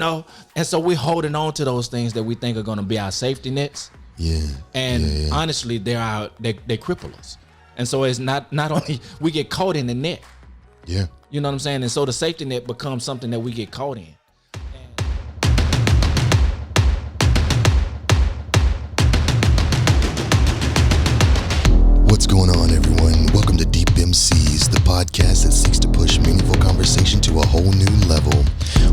and so we're holding on to those things that we think are going to be our safety nets. Yeah. And honestly, they cripple us. And so it's not only we get caught in the net. Yeah. You know what I'm saying? And so the safety net becomes something that we get caught in. What's going on, everyone? Welcome to Deep MCs, the podcast that seeks to push meaningful conversation to a whole new level.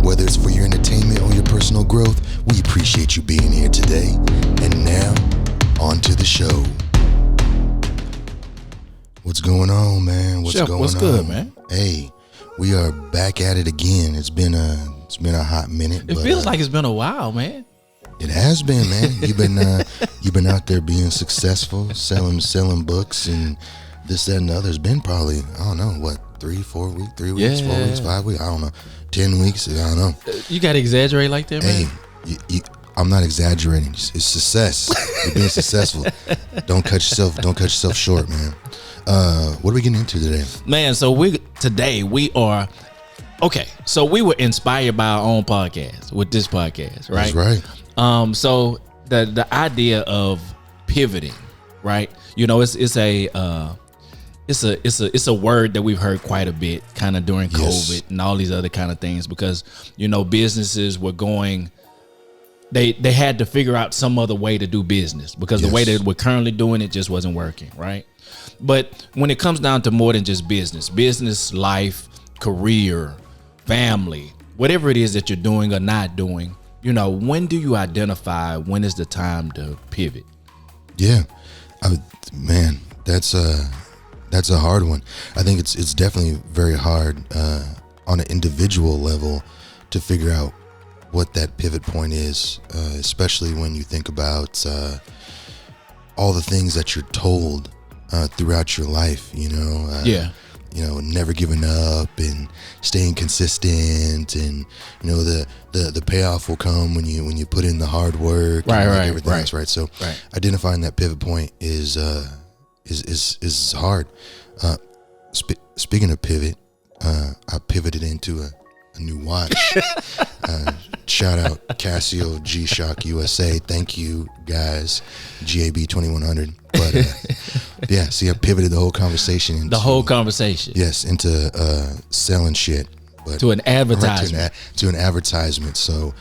Whether it's for your entertainment or your personal growth, we appreciate you being here today. And now, on to the show. What's going on, man? What's good, man? Hey, we are back at it again. It's been a hot minute. It feels like it's been a while, man. It has been, man. You've been out there being successful, selling books and this, that, and the other. It's been probably, I don't know, what, 3-4 weeks, 3 weeks, 4 weeks, 5 weeks, I don't know, 10 weeks, I don't know. You got to exaggerate like that, man? Hey, I'm not exaggerating. It's success. You're being successful. Don't cut yourself short, man. What are we getting into today? Man, so we are, okay, so we were inspired by our own podcast with this podcast, right? That's right. So the idea of pivoting, right? It's a word that we've heard quite a bit kind of during COVID and all these other kind of things, because, businesses were going, they had to figure out some other way to do business because the way that we're currently doing it just wasn't working, right? But when it comes down to more than just business, life, career, family, whatever it is that you're doing or not doing, when do you identify when is the time to pivot? Yeah, man, that's a hard one. I think it's definitely very hard on an individual level to figure out what that pivot point is, especially when you think about all the things that you're told throughout your life. Never giving up and staying consistent, and the payoff will come when you put in the hard work, everything else, right? So identifying that pivot point is hard. Speaking of pivot, I pivoted into a new watch. Shout out Casio G-Shock USA. Thank you guys, GAB 2100. But I pivoted the whole conversation into selling shit, but to an advertisement. To an advertisement. So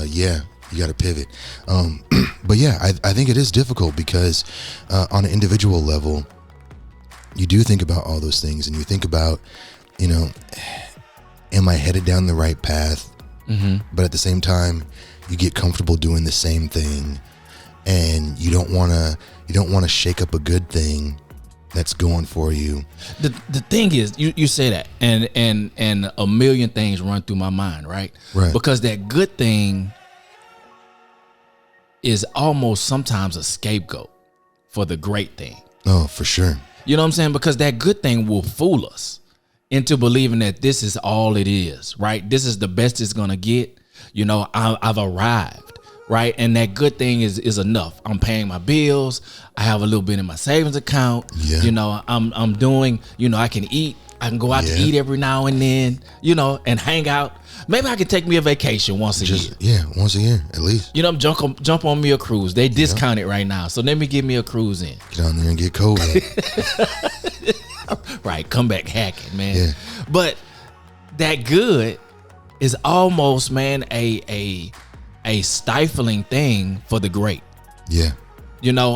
you got to pivot. But I think it is difficult because on an individual level, you do think about all those things, and you think about, am I headed down the right path? Mm-hmm. But at the same time, you get comfortable doing the same thing, and you don't want to shake up a good thing that's going for you. The thing is, you say that, and a million things run through my mind, right? Because that good thing is almost sometimes a scapegoat for the great thing. Oh, for sure. You know what I'm saying? Because that good thing will fool us into believing that this is all it is, right? This is the best it's gonna get. I've arrived, right? And that good thing is enough. I'm paying my bills. I have a little bit in my savings account. Yeah. I'm doing, I can eat. I can go out to eat every now and then, and hang out. Maybe I can take me a vacation once a year. Yeah, once a year at least. Jump on me a cruise. They discount it right now, so let me give me a cruise in. Get on there and get COVID. Right, come back hacking, man. Yeah. But that good is almost, man, a stifling thing for the great. Yeah.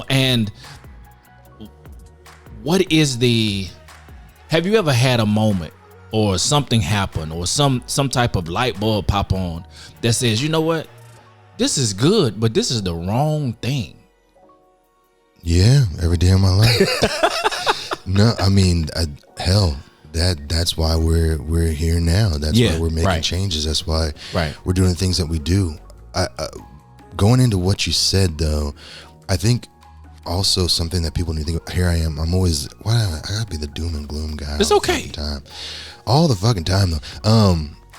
And what is have you ever had a moment or something happen or some type of light bulb pop on that says, you know what, this is good, but this is the wrong thing? Yeah, every day of my life. No, I mean, that's why we're here now. That's why we're making changes. That's why we're doing the things that we do. Going into what you said, though, I think also something that people need to think. Here I am. I'm always I gotta be the doom and gloom guy. It's okay. All the fucking time, though.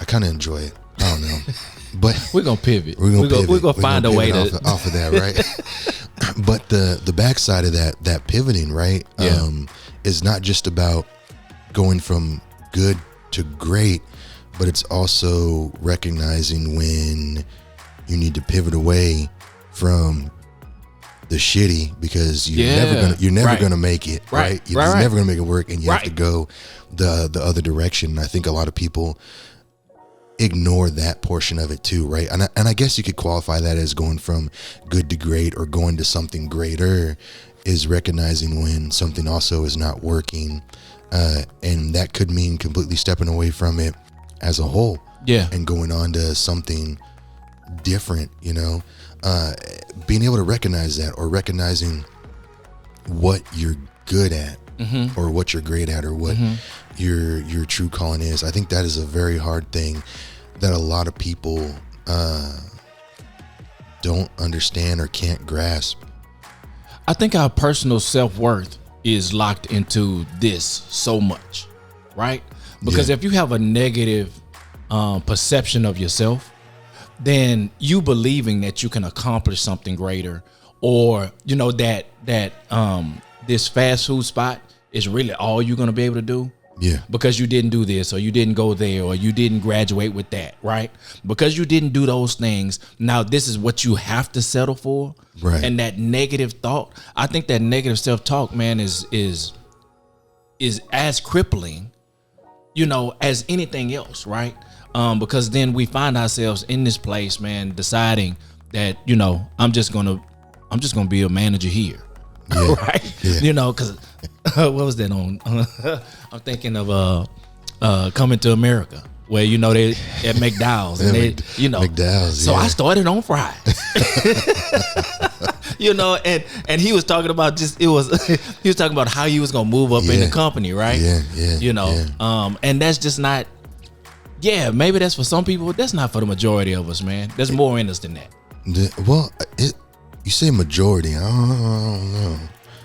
I kind of enjoy it. I don't know, but we're gonna pivot. We're gonna find a way to off of that, right? But the backside of that pivoting, right? Is not just about going from good to great, but it's also recognizing when you need to pivot away from the shitty, because you're never gonna make it, right? You're never gonna make it work, and you have to go the other direction. And I think a lot of people ignore that portion of it too, right? And I guess you could qualify that as going from good to great, or going to something greater, is recognizing when something also is not working, and that could mean completely stepping away from it as a whole, and going on to something different, being able to recognize that, or recognizing what you're good at, or what you're great at, or what your true calling is. I think that is a very hard thing that a lot of people don't understand or can't grasp. I think our personal self-worth is locked into this so much, right? Because if you have a negative perception of yourself, then you believing that you can accomplish something greater, or that this fast food spot is really all you're going to be able to do, because you didn't do this, or you didn't go there, or you didn't graduate with that, right? Because you didn't do those things, now this is what you have to settle for, right? And that negative thought, I think that negative self-talk, man, is as crippling, as anything else, right? Because then we find ourselves in this place, man, deciding that, I'm just gonna be a manager here, right? Because what was that on? I'm thinking of Coming to America, where they at McDowell's, and they, McDowell's. So I started on fries, and he was talking about he was talking about how he was gonna move up in the company, right? And that's just not. Yeah, maybe that's for some people. That's not for the majority of us, man. There's more in us than that. Well, you say majority. I don't know.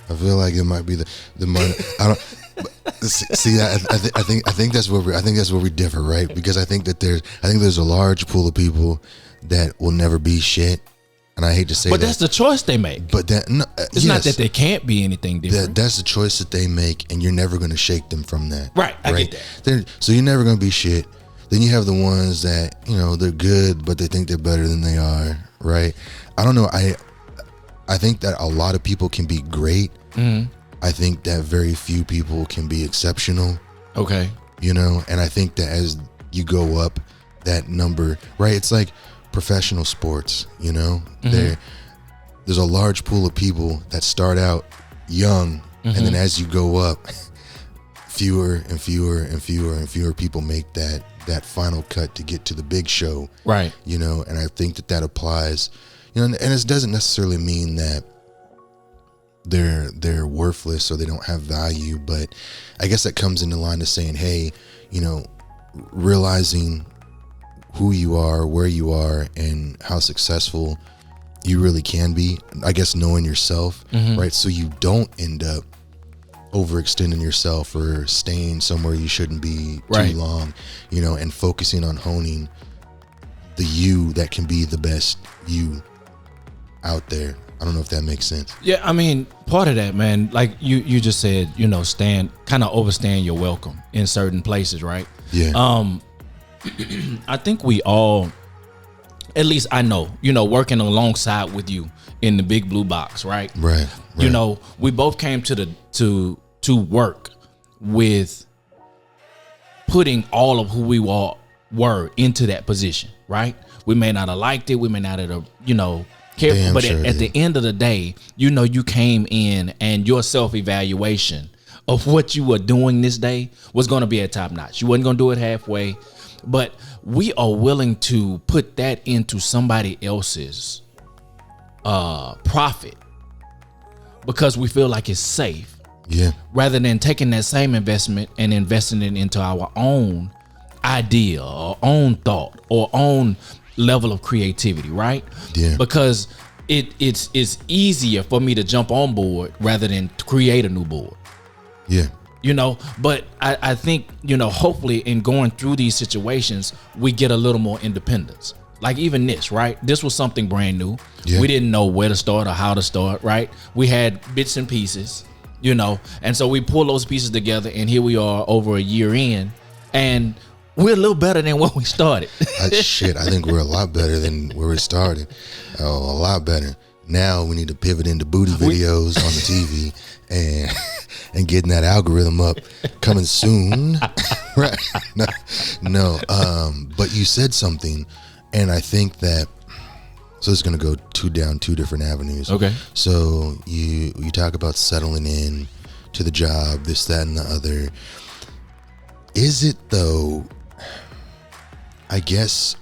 I feel like it might be the money. I don't see. I think that's where we differ, right? Because I think there's a large pool of people that will never be shit, and I hate to say that. But that's the choice they make. But it's not that they can't be anything different. That's the choice that they make, and you're never going to shake them from that. Right. I get that. So you're never going to be shit. Then you have the ones that, they're good, but they think they're better than they are, right? I don't know. I think that a lot of people can be great. I think that very few people can be exceptional. Okay. And I think that as you go up that number, right? It's like professional sports, there's a large pool of people that start out young, and then as you go up, fewer and fewer and fewer and fewer people make that final cut to get to the big show, right? And I think that applies, and it doesn't necessarily mean that they're worthless or they don't have value, but I guess that comes into line to saying, hey, realizing who you are, where you are, and how successful you really can be. I guess knowing yourself, right? So you don't end up overextending yourself or staying somewhere you shouldn't be too long, and focusing on honing the you that can be the best you out there. I don't know if that makes sense. Yeah, I mean, part of that, man, like you just said, overstaying your welcome in certain places, right? Yeah. I think we all, at least I know, working alongside with you in the big blue box, right? Right. We both came to work with putting all of who we were into that position, right? We may not have liked it, we may not have, cared, but at the end of the day, you came in and your self-evaluation of what you were doing this day was going to be at top notch. You wasn't going to do it halfway, but we are willing to put that into somebody else's profit because we feel like it's safe. Yeah. Rather than taking that same investment and investing it into our own idea or own thought or own level of creativity, right? Yeah. Because it's easier for me to jump on board rather than to create a new board. Yeah. But I think, hopefully in going through these situations, we get a little more independence. Like even this, right? This was something brand new. Yeah. We didn't know where to start or how to start, right? We had bits and pieces, and so we pull those pieces together, and here we are over a year in, and we're a little better than when we started. Shit, I think we're a lot better than where we started. Oh, a lot better. Now we need to pivot into booty videos on the TV and getting that algorithm up, coming soon. Right? No. But you said something, and I think that, so it's going to go down two different avenues. Okay. So you talk about settling in to the job, this, that, and the other. Is it though? I guess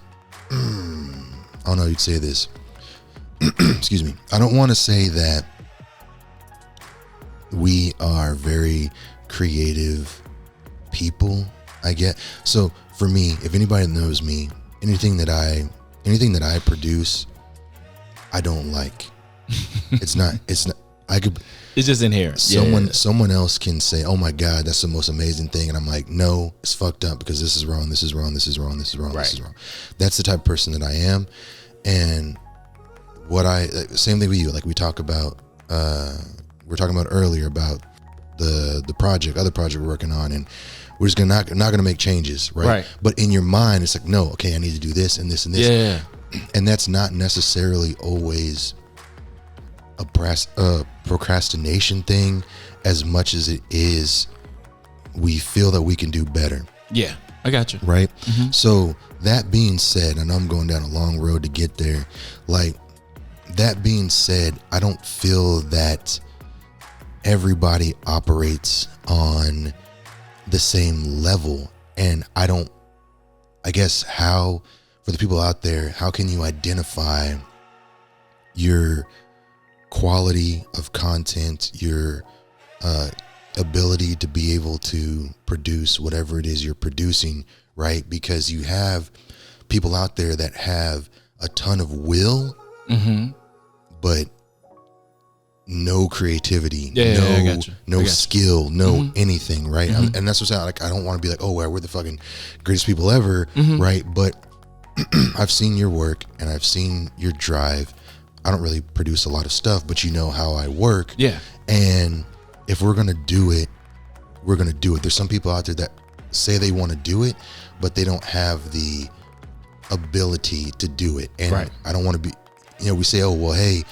I don't know how you'd say this. Excuse me. I don't want to say that we are very creative people. I get. So for me, if anybody knows me, anything that I produce, I don't like. It's not. I could. It's just inherent. Someone else can say, "Oh my God, that's the most amazing thing," and I'm like, "No, it's fucked up because this is wrong. This is wrong. This is wrong. This is wrong. Right. This is wrong." That's the type of person that I am, and same thing with you. Like we talk about, we're talking about earlier about the other project we're working on, and we're just not gonna make changes, right? But in your mind, it's like, no, okay, I need to do this and this and this, and that's not necessarily always a procrastination thing as much as it is we feel that we can do better. Yeah, I got you. Right? Mm-hmm. So that being said, and I'm going down a long road to get there, like that being said, I don't feel that everybody operates on the same level. And I guess how, for the people out there, how can you identify your quality of content, your ability to be able to produce whatever it is you're producing, right? Because you have people out there that have a ton of will, but no creativity, no skill, no anything, right? And that's what's out. Like, I don't want to be like, oh, well, we're the fucking greatest people ever, right? But I've seen your work and I've seen your drive. I don't really produce a lot of stuff, but you know how I work. Yeah. And if we're going to do it, we're going to do it. There's some people out there that say they want to do it, but they don't have the ability to do it. And I don't want to be, we say, oh, well, hey,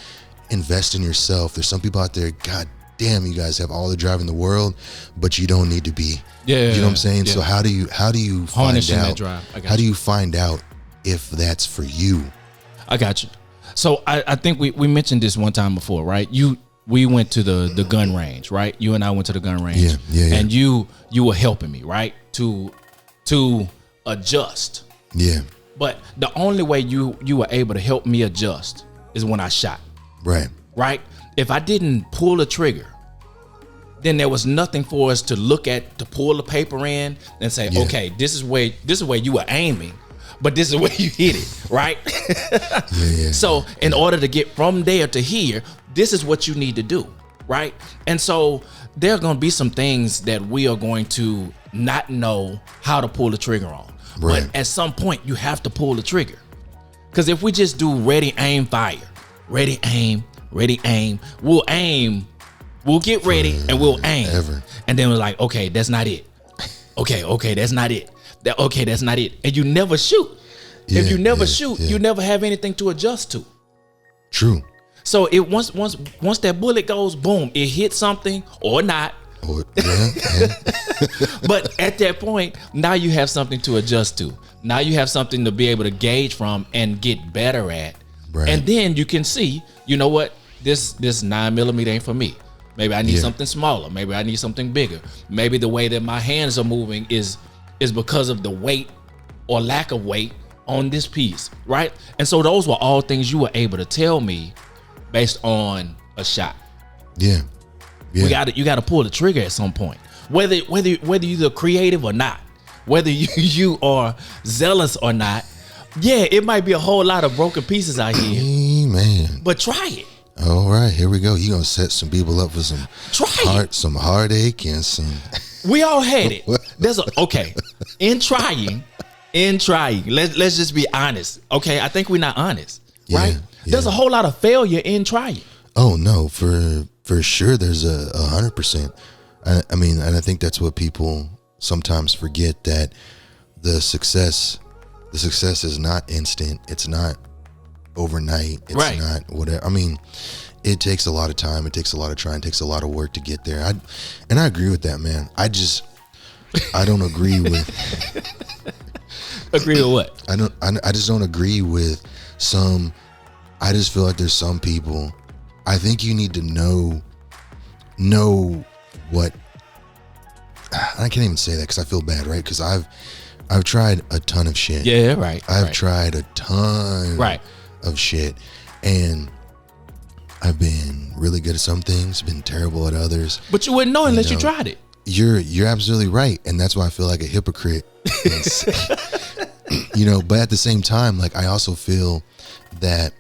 invest in yourself. There's some people out there, God damn, you guys have all the drive in the world, but you don't need to be. You know what I'm saying? Yeah. So how do you find out? How do you find out if that's for you? I got you. So I think we mentioned this one time before, right? We went to the gun range, right? You and I went to the gun range. Yeah. And you were helping me, right? To adjust. Yeah. But the only way you were able to help me adjust is when I shot. Right? If I didn't pull the trigger, then there was nothing for us to look at, to pull the paper in and say, okay, this is where you were aiming, but this is where you hit it, right? So in order to get from there to here, this is what you need to do, right? And so there are going to be some things that we are going to not know how to pull the trigger on. But at some point, you have to pull the trigger. Because if we just do ready, aim, fire, ready, aim, we'll aim, we'll get ready, and we'll aim. And then we're like, okay, that's not it. Okay, that's not it. Okay, that's not it. And you never shoot. If you never shoot, you never have anything to adjust to. True. So it once that bullet goes, boom, it hits something or not. But at that point, now you have something to adjust to. Now you have something to be able to gauge from and get better at. And then you can see, you know what, this 9mm ain't for me. Maybe I need something smaller. Maybe I need something bigger. Maybe the way that my hands are moving is because of the weight or lack of weight on this piece, right? And so those were all things you were able to tell me based on a shot. Yeah. You got to pull the trigger at some point. Whether you're creative or not, whether you are zealous or not, it might be a whole lot of broken pieces out here. Man. But try it. All right, here we go. You're going to set some people up for some heartache and some... We all had it. In trying, let's just be honest. Okay, I think we're not honest, right? There's a whole lot of failure in trying. Oh no, for sure. There's 100%. I mean, and I think that's what people sometimes forget, that the success is not instant. It's not overnight. It's not whatever. I mean, it takes a lot of time. It takes a lot of trying. It takes a lot of work to get there. I agree with that, man. I don't agree with. Agree with what? I just don't agree with some. I just feel like there's some people. I think you need to know what. I can't even say that because I feel bad, right? Because I've tried a ton of shit. Yeah, right. I've tried a ton of shit, and I've been really good at some things, been terrible at others. But you wouldn't know unless you tried it. You're absolutely right, and that's why I feel like a hypocrite. You know, but at the same time, like, I also feel that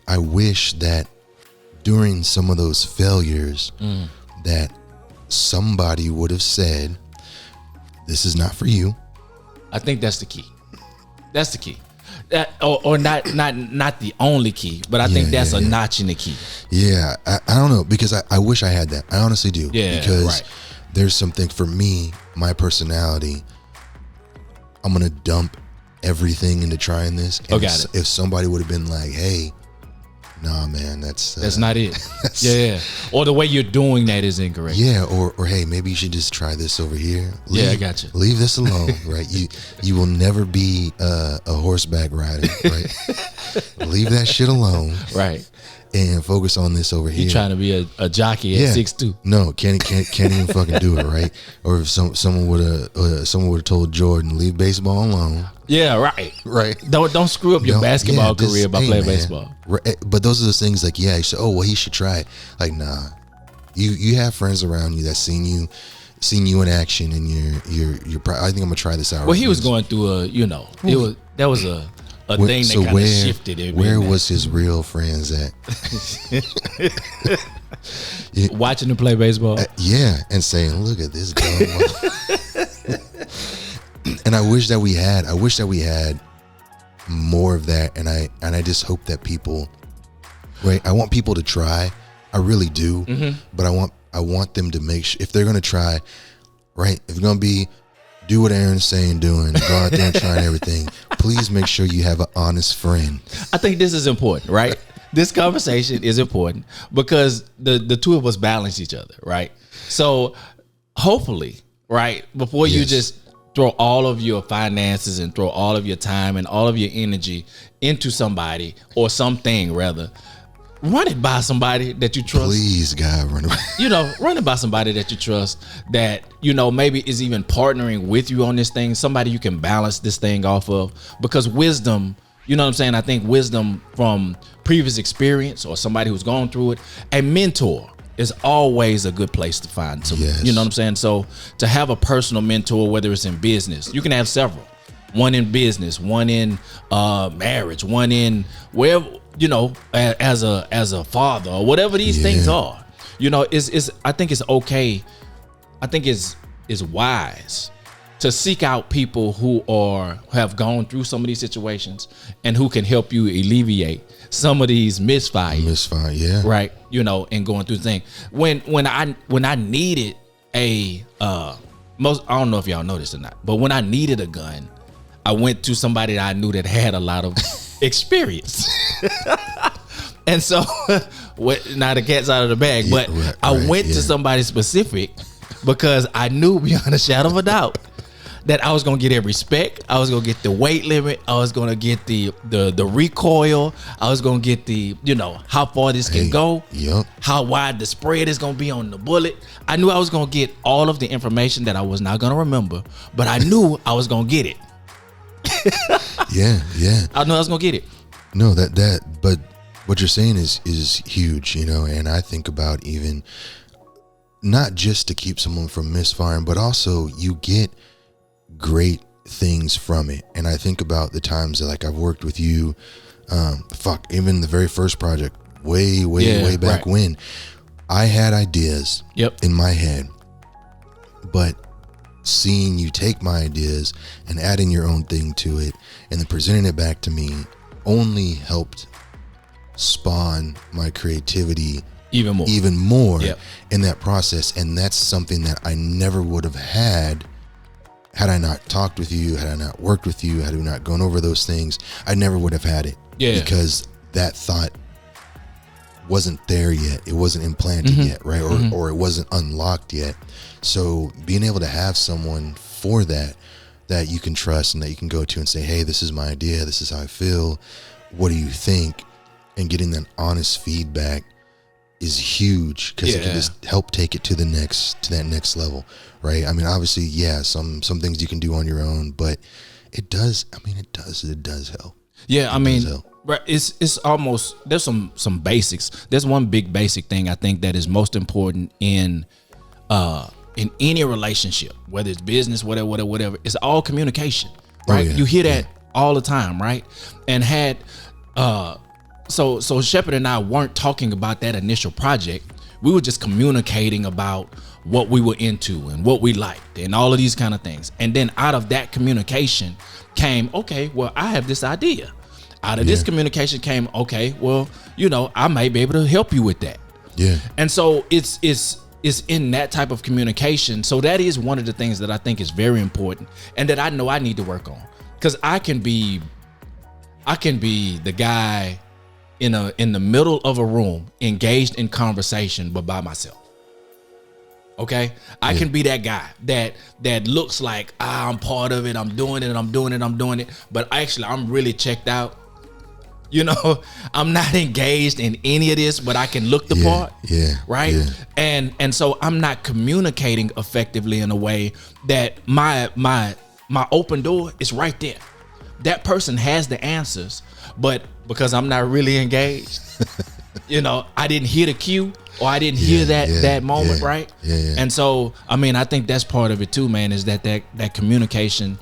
I wish that during some of those failures that somebody would have said, this is not for you. I think that's the key. That's the key. That, or not the only key, but I think that's a notch in the key. Yeah, I don't know, because I wish I had that. I honestly do. Yeah, because there's something for me, my personality, I'm going to dump everything into trying this. And if somebody would have been like, hey, nah, man, that's not it. Yeah. Or the way you're doing that is incorrect. Yeah, or hey, maybe you should just try this over here. I got you. Leave this alone, right? You will never be a horseback rider, right? Leave that shit alone, right? And focus on this over here. You trying to be a jockey at 6'2"? No, can't even fucking do it, right? Or if someone would have told Jordan, leave baseball alone. Yeah, right. Don't screw up your basketball career by playing baseball. Right. But those are the things like, you say, oh well, he should try it. Like, nah, you have friends around you that seen you in action, and you're I think I'm gonna try this out. Well, he was going through that was a thing that kind of shifted it. Where was his real friends at? Watching him play baseball. And saying, look at this dumb. And I wish that we had more of that, and I just hope that people, right? I want people to try. I really do. But I want them to make sure, if they're gonna try, right? If you're gonna do what Aaron's saying, go out there and try everything. Please make sure you have an honest friend. I think this is important, right? This conversation is important because the two of us balance each other, right? So hopefully, right, before you just throw all of your finances and throw all of your time and all of your energy into somebody or something, rather, run it by somebody that you trust. Please, God, run it. Run it by somebody that you trust, that, maybe is even partnering with you on this thing, somebody you can balance this thing off of. Because wisdom, you know what I'm saying? I think wisdom from previous experience or somebody who's gone through it, a mentor is always a good place to find someone. You know what I'm saying? So to have a personal mentor, whether it's in business, you can have several. One in business, one in marriage, one in wherever, as a father or whatever these things are. I think it's okay. I think it's wise to seek out people who have gone through some of these situations and who can help you alleviate some of these misfires. Right. And going through the thing. When I needed I don't know if y'all know this or not, but when I needed a gun, I went to somebody that I knew that had a lot of experience. And so now the cat's out of the bag, but I went to somebody specific because I knew beyond a shadow of a doubt that I was gonna get every spec. I was gonna get the weight limit. I was gonna get the recoil. I was gonna get the how far this can go. How wide the spread is gonna be on the bullet. I knew I was gonna get all of the information that I was not gonna remember, but I knew I was gonna get it. I knew I was gonna get it. No, but what you're saying is huge, and I think about even not just to keep someone from misfiring, but also you get great things from it. And I think about the times that, like, I've worked with you, even the very first project, way back when, I had ideas in my head, but seeing you take my ideas and adding your own thing to it and then presenting it back to me only helped spawn my creativity even more in that process. And that's something that I never would have had had I not talked with you, had I not worked with you, had we not gone over those things, I never would have had it. Yeah. Because that thought wasn't there yet. It wasn't implanted yet, right? Or it wasn't unlocked yet. So being able to have someone for that you can trust and that you can go to and say, hey, this is my idea. This is how I feel. What do you think? And getting that honest feedback is huge, because it can just help take it to that next level, right? I mean, obviously, yeah, some things you can do on your own, but it does help. Yeah, I mean, right, it's almost, there's some basics. There's one big basic thing I think that is most important in any relationship, whether it's business, whatever. It's all communication, right? Oh, yeah. You hear that all the time, right? And so Shepard and I weren't talking about that initial project. We were just communicating about what we were into and what we liked and all of these kind of things. And then out of that communication came, okay, well, I have this idea. Out of this communication came, okay, well, I may be able to help you with that. Yeah. And so it's in that type of communication. So that is one of the things that I think is very important and that I know I need to work on. Because I can be the guy in the middle of a room, engaged in conversation, but by myself. Okay, I can be that guy that looks like I'm part of it. I'm doing it, but actually I'm really checked out. I'm not engaged in any of this, but I can look the part. Yeah. Right. Yeah. And so I'm not communicating effectively in a way that my open door is right there. That person has the answers, but because I'm not really engaged, I didn't hear the cue, or I didn't hear that moment, right? Yeah. And so, I mean, I think that's part of it too, man, is that communication.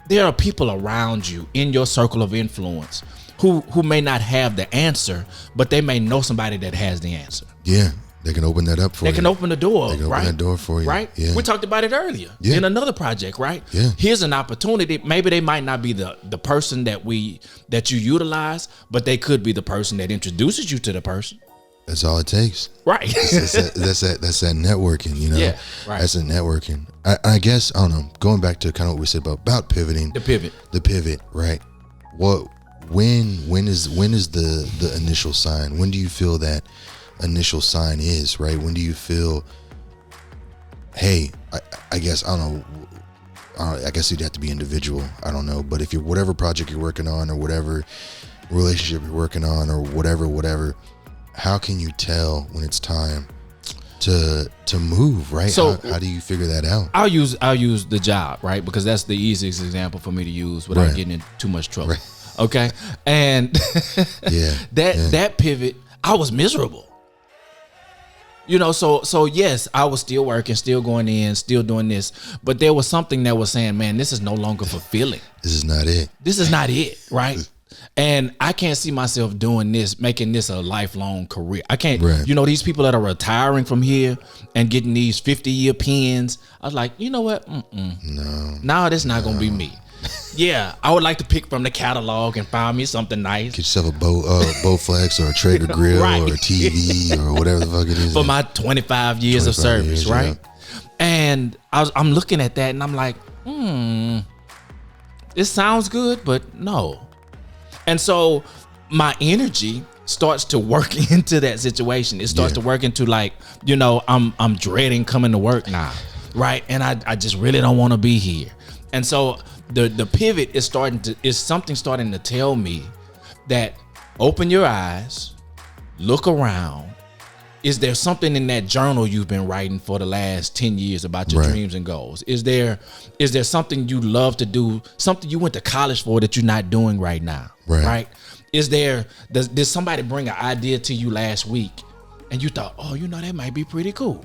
There are people around you in your circle of influence who may not have the answer, but they may know somebody that has the answer. Yeah. They can open that up for you. They can open the door. They can open that door for you. Right? Yeah. We talked about it earlier in another project, right? Yeah. Here's an opportunity. Maybe they might not be the person that you utilize, but they could be the person that introduces you to the person. That's all it takes. Right. That's that networking, Yeah, right. That's the networking. I guess, I don't know, going back to kind of what we said about pivoting. The pivot, right? When is the initial sign? When do you feel that initial sign is, right? When do you feel, hey, I guess, I don't know, I guess you'd have to be individual. I don't know. But if you're, whatever project you're working on or whatever relationship you're working on or whatever, how can you tell when it's time to move, right? So how do you figure that out? I'll use the job, right? Because that's the easiest example for me to use without getting in too much trouble. Right. Okay. And that pivot, I was miserable. So yes, I was still working, still going in, still doing this, but there was something that was saying, man, this is no longer fulfilling. This is not it, right? And I can't see myself doing this, making this a lifelong career. I can't, these people that are retiring from here and getting these 50-year pins. I was like, you know what? No, that's not going to be me. Yeah, I would like to pick from the catalog and find me something nice. Get yourself a Bowflex or a Traeger grill or a TV or whatever the fuck it is. For my 25 years of service, right? And I'm looking at that and I'm like, this sounds good, but no. And so my energy starts to work into that situation. It starts to work into like, I'm dreading coming to work now, right? And I just really don't want to be here. And so the pivot is something starting to tell me that open your eyes, look around. Is there something in that journal you've been writing for the last 10 years about your dreams and goals? Is there something you love to do, something you went to college for that you're not doing right now? Right? Did somebody bring an idea to you last week and you thought, oh, that might be pretty cool?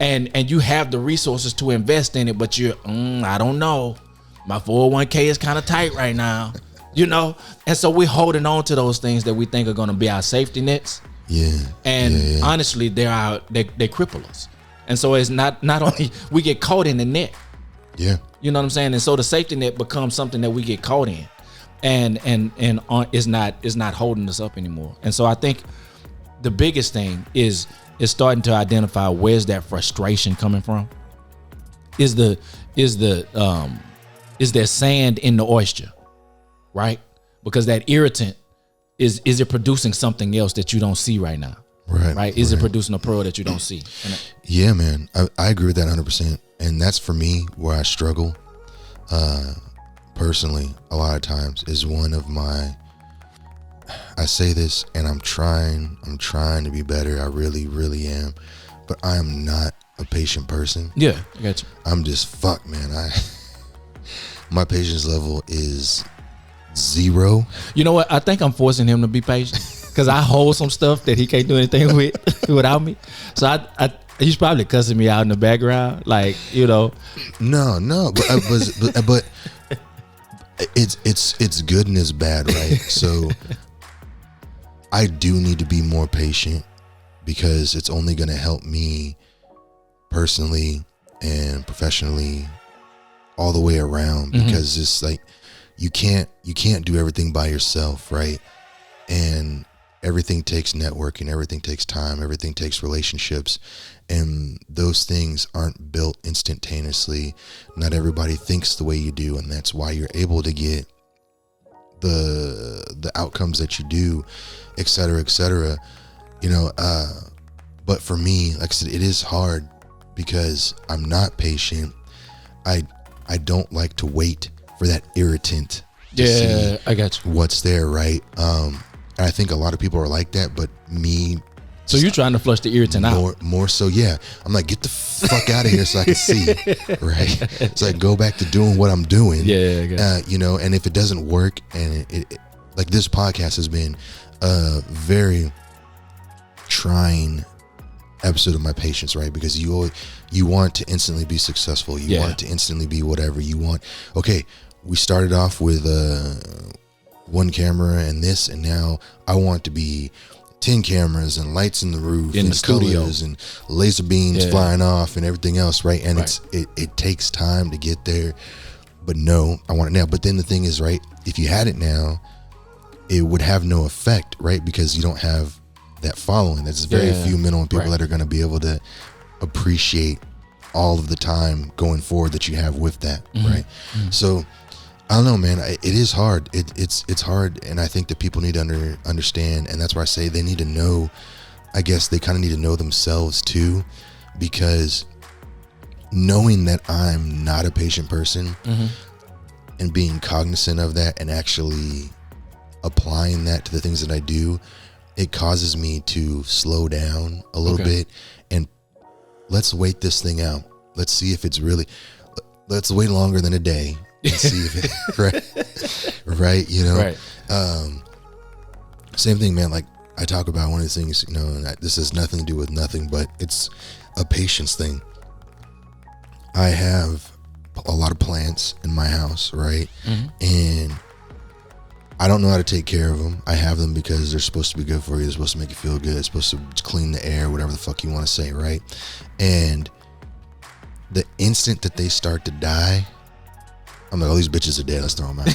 And you have the resources to invest in it, but you're, I don't know. My 401k is kind of tight right now, And so we're holding on to those things that we think are going to be our safety nets. Yeah. And honestly, they cripple us. And so it's not only we get caught in the net. Yeah. You know what I'm saying? And so the safety net becomes something that we get caught in, and is not holding us up anymore. And so I think the biggest thing is starting to identify where's that frustration coming from, is there sand in the oyster, right? Because that irritant is it producing something else that you don't see right now? Right? Is it producing a pearl that you don't see? Yeah, man. I agree with that 100%. And that's for me where I struggle personally a lot of times is one of my, I say this and I'm trying to be better. I really, really am. But I am not a patient person. Yeah, I got you. I'm just fuck, man. My patience level is 0. You know what? I think I'm forcing him to be patient because I hold some stuff that he can't do anything with without me. So he's probably cussing me out in the background, like, you know. No, but it's good and it's bad, right? So I do need to be more patient because it's only going to help me personally and professionally all the way around, because it's like you can't do everything by yourself, right? And everything takes networking, everything takes time, everything takes relationships, and those things aren't built instantaneously. Not everybody thinks the way you do, and that's why you're able to get the outcomes that you do, et cetera, you know. But for me, like I said, it is hard because I'm not patient. I don't like to wait for that irritant to see I got you. what's there, right? And I think a lot of people are like that, but me. So you're trying to flush the irritant out? More so, yeah. I'm like, get the fuck out of here so I can see, right? So I go back to doing what I'm doing. Yeah. You know, and if it doesn't work, and it like this podcast has been a very trying episode of my patience, right? Because you want to instantly be successful. You want to instantly be whatever you want. Okay, we started off with one camera and this, and now I want to be 10 cameras and lights in the roof in and the studio colors and laser beams flying off and everything else, right? And it takes time to get there. But no, I want it now. But then the thing is, right, if you had it now, it would have no effect, right? Because you don't have that following. There's very few minimum people that are going to be able to appreciate all of the time going forward that you have with that, right? So I don't know, man. It is hard. It's hard, and I think that people need to understand, and that's why I say they need to know. I guess they kind of need to know themselves too, because knowing that I'm not a patient person and being cognizant of that and actually applying that to the things that I do, it causes me to slow down a little bit and let's wait this thing out. Let's see if it's really, let's wait longer than a day and see if it, right, you know? Right. Same thing, man. Like I talk about one of the things, you know, and this has nothing to do with nothing, but it's a patience thing. I have a lot of plants in my house, right? And I don't know how to take care of them. I have them because they're supposed to be good for you. They're supposed to make you feel good. It's supposed to clean the air, whatever the fuck you want to say, right? And the instant that they start to die, I'm like, oh, these bitches are dead. Let's throw them out.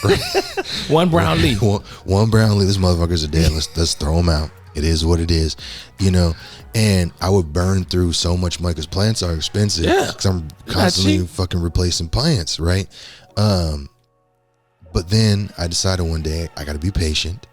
Right? One brown leaf. One brown leaf. These motherfuckers are dead. Let's throw them out. It is what it is, you know. And I would burn through so much money because plants are expensive. Yeah, because I'm constantly fucking replacing plants, right? But then I decided one day I got to be patient.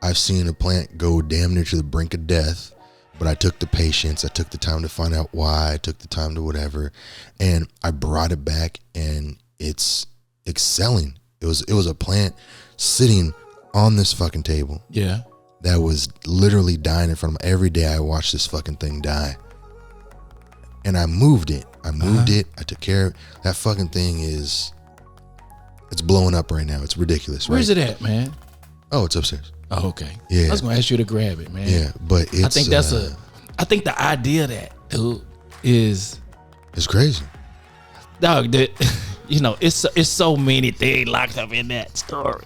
I've seen a plant go damn near to the brink of death, but I took the patience. I took the time to find out why. I took the time to whatever, and I brought it back, and it's excelling. It was a plant sitting on this fucking table. Yeah. That was literally dying in front of me. Every day I watched this fucking thing die. And I moved it. I took care of it. That fucking thing it's blowing up right now. It's ridiculous, right? Where's it at, man? Oh, it's upstairs. Oh, okay. Yeah. I was going to ask you to grab it, man. Yeah, but it's... I think the idea of that, dude, is... It's crazy. Dog, you know, it's so many things locked up in that story.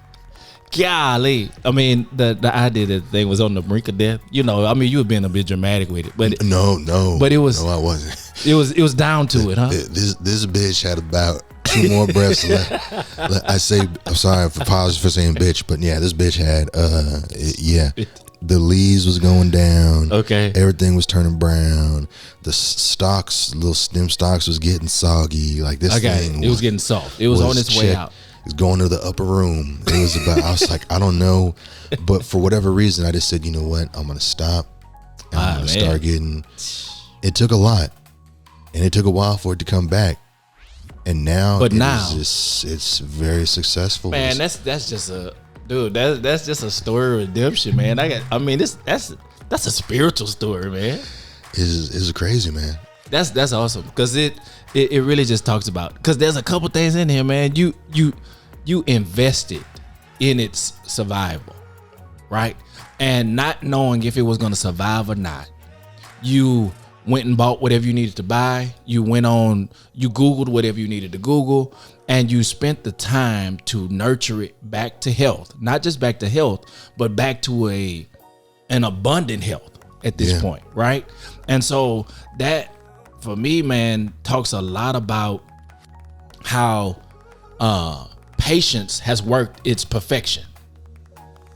Golly. I mean, the idea that the thing was on the brink of death, you know, I mean, you were being a bit dramatic with it, but no. But it was... No, I wasn't. It was down to it, huh? This bitch had about 2 more breaths left. I say, I'm sorry for apologies for saying bitch, but yeah, this bitch had, the leaves was going down. Okay. Everything was turning brown. The stalks, little stem stalks was getting soggy. Like this thing. It was getting soft. It was on its way out. It was going to the upper room. It was about, I was like, I don't know. But for whatever reason, I just said, you know what? I'm going to stop. And I'm going to start getting, it took a lot. And it took a while for it to come back. And now, it's very successful. Man, that's just a dude. That's just a story of redemption, man. That's a spiritual story, man. It's crazy, man. That's awesome because it really just talks about, because there's a couple things in here, man. You invested in its survival, right? And not knowing if it was going to survive or not, you went and bought whatever you needed to buy. You Googled whatever you needed to Google, and you spent the time to nurture it back to health. Not just back to health, but back to an abundant health at this point, right? And so that, for me, man, talks a lot about how patience has worked its perfection.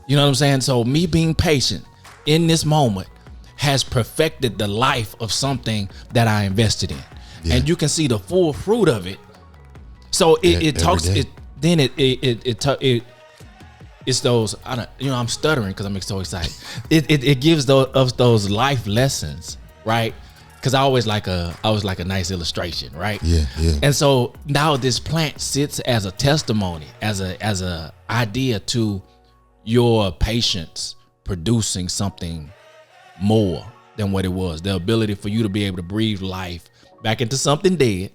You know what I'm saying? So me being patient in this moment has perfected the life of something that I invested in. Yeah. And you can see the full fruit of it. So it's those, I'm stuttering because I'm so excited. It gives those life lessons, right? Because I always like a nice illustration, right? Yeah. And so now this plant sits as a testimony, as a idea to your patience producing something more than what it was. The ability for you to be able to breathe life back into something dead,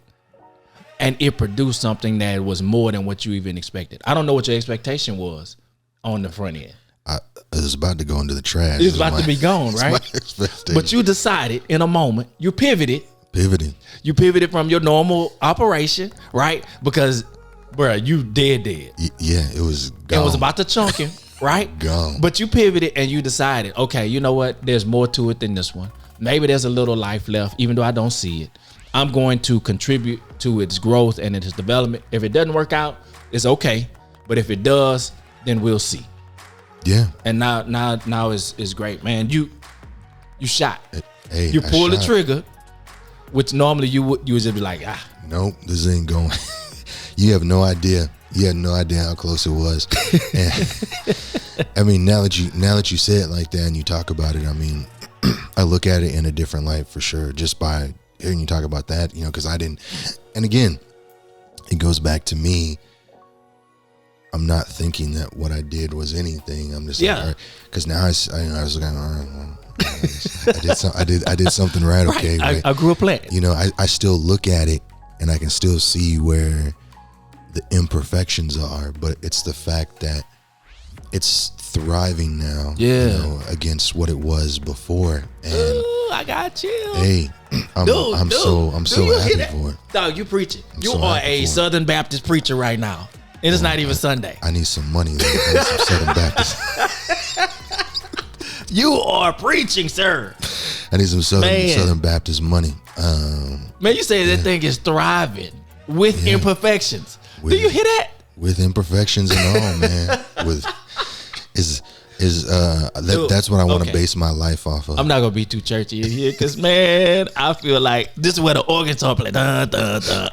and it produced something that was more than what you even expected. I don't know what your expectation was on the front end. It was about to go into the trash. It was about to be gone, right? But you decided in a moment, you pivoted. You pivoted from your normal operation, right? Because, bro, you dead. Yeah, it was gone. It was about to chunk him. Right? Gone. But you pivoted and you decided, okay, you know what? There's more to it than this one. Maybe there's a little life left, even though I don't see it. I'm going to contribute to its growth and its development. If it doesn't work out, it's okay. But if it does, then we'll see. Yeah. And now it's great, man. You shot. Hey, you pulled the trigger, which normally you would just be like, nope, this ain't going. You have no idea. You had no idea how close it was. And, I mean, now that you say it like that and you talk about it, I mean, I look at it in a different light for sure, just by hearing you talk about that, because I didn't. And again, it goes back to me. I'm not thinking that what I did was anything. I'm just like, because now I was looking, I did something right. Okay, right. I grew a plant. I still look at it and I can still see where the imperfections are, but it's the fact that it's thriving now, against what it was before. And ooh, I got you. Hey, I'm so happy for it. Dog, you preaching. You are a Southern Baptist preacher right now. And it's not even Sunday. I need some money. I need some Southern Baptist. You are preaching, sir. I need some Southern Baptist money. Man, you say that thing is thriving with imperfections. Do you hear that? With imperfections and all, man. That's what I want to base my life off of. I'm not gonna be too churchy in here, cause man, I feel like this is where the organs are playing. Dun, dun, dun.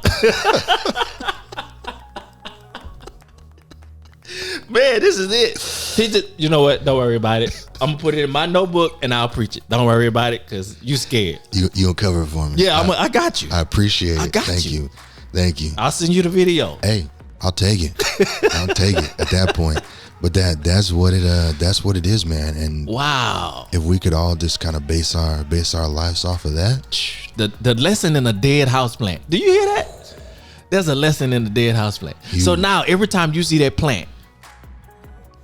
Man, this is it. You know what? Don't worry about it. I'm gonna put it in my notebook and I'll preach it. Don't worry about it, cause you scared. You'll cover it for me. Yeah, I got you. I appreciate it. Thank you. I'll send you the video. Hey, I'll take it. I'll take it at that point. But that's what it is, man. And wow, if we could all just kind of base our lives off of that. The lesson in a dead house plant. Do you hear that? There's a lesson in the dead house plant. So now every time you see that plant,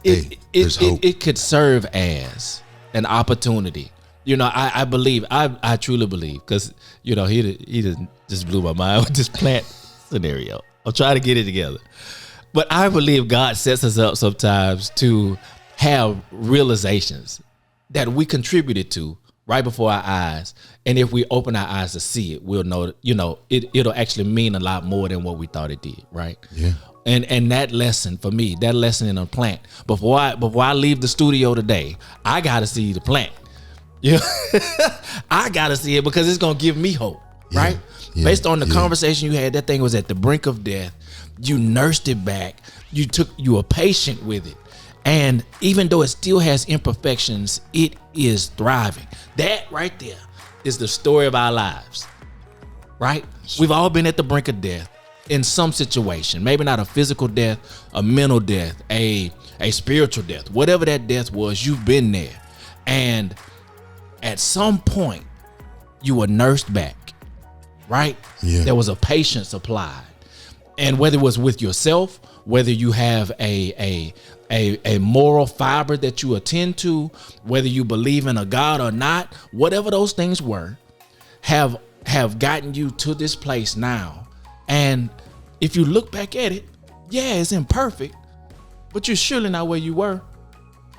it could serve as an opportunity. I believe, I truly believe, because he just blew my mind with this plant scenario. I'm trying to get it together. But I believe God sets us up sometimes to have realizations that we contributed to right before our eyes. And if we open our eyes to see it, we'll know, it'll actually mean a lot more than what we thought it did, right? Yeah. And that lesson for me, that lesson in a plant, before I leave the studio today, I gotta see the plant. Yeah. I gotta see it because it's gonna give me hope, right? Yeah. Based on the conversation you had, that thing was at the brink of death. You nursed it back. You were patient with it. And even though it still has imperfections, it is thriving. That right there is the story of our lives, right? We've all been at the brink of death in some situation. Maybe not a physical death, a mental death, a spiritual death. Whatever that death was, you've been there. And at some point, you were nursed back, right? Yeah. There was a patience applied. And whether it was with yourself, whether you have a moral fiber that you attend to, whether you believe in a God or not, whatever those things were, have gotten you to this place now. And if you look back at it, yeah, it's imperfect, but you're surely not where you were.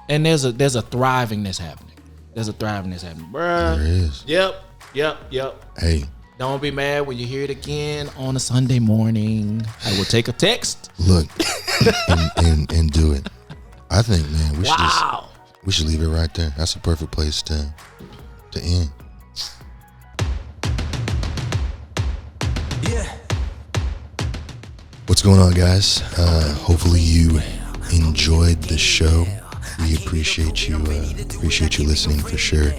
And there's a thrivingness happening. There's a thrivingness happening, bruh. There is. Yep. Hey. Don't be mad when you hear it again on a Sunday morning. I will take a text. Look, and do it. I think, man, we should leave it right there. That's a perfect place to end. Yeah. What's going on, guys? Hopefully you enjoyed the show. We appreciate you listening for sure.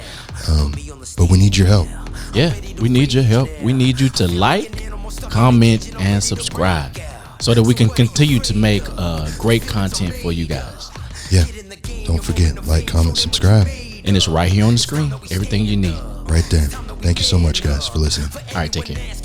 But we need your help. Yeah, we need your help. We need you to like, comment, and subscribe so that we can continue to make great content for you guys. Yeah, don't forget, like, comment, subscribe. And it's right here on the screen. Everything you need. Right there. Thank you so much, guys, for listening. All right, take care.